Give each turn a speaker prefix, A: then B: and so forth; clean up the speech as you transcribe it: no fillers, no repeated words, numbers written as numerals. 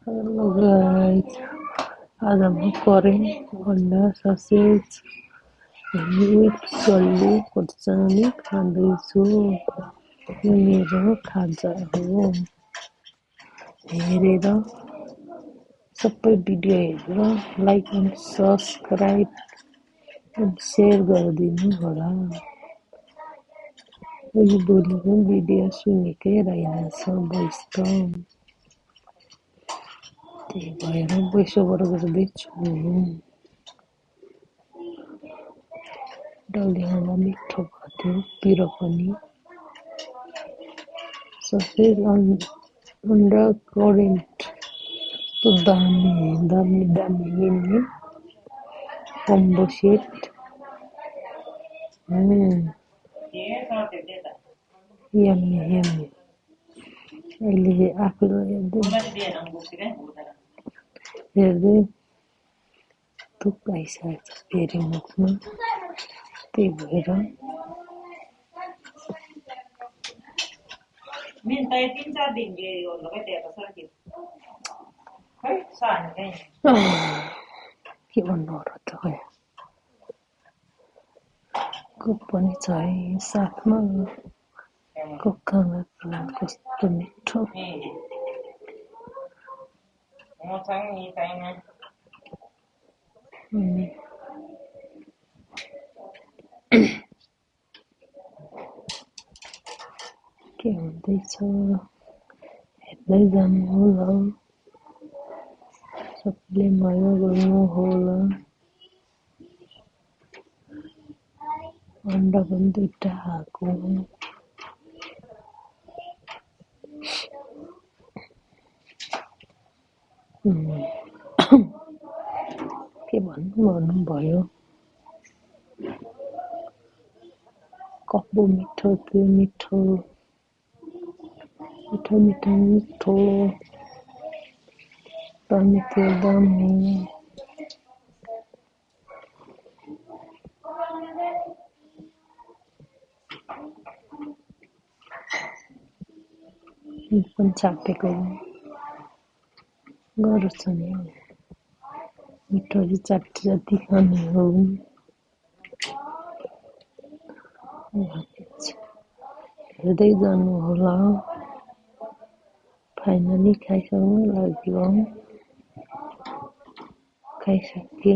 A: Hello guys, आज हम करें अंडा ससेज विथ सल्ली खोर्सानी खाँदैछु। यो मेरो खाजा हो। हेरेर सबै भिडियो हेरेर like and subscribe and share गरिदिनु होला। यो बोलेको भिडियो सुनेकै रहेनछ भोइस त, त्यही भएर भोइस ओभर गर्दैछु। डल्ले मिठो भएको थियो, पिरो पनि। ससेज अन्डा करेन्ट तो दामी मिल्ने कम्बो सेट। यम्मी अहिले आफूलाई हेर्दै थुक आइसकेको छ फेरि मुखमा, त्यही भएर के भन्नु र त, खै कोक पनि छ है साथमा। कोक खाँदा कस्तो मिठो। के हुँदैछ हेर्दै जानु होला, सबैले माया गर्नु होला। अन्डा पनि 2टा हाको। के भन्नु भयो। कस्तो मिठो थियो, मिठो दामी थियो, दामी। पनि छापेको गर्छ नि, मिठो चाटी जति खाने हो। हेर्दै जानु होला। फाइनली खाइसक्नु लाग्यो, खाइसके।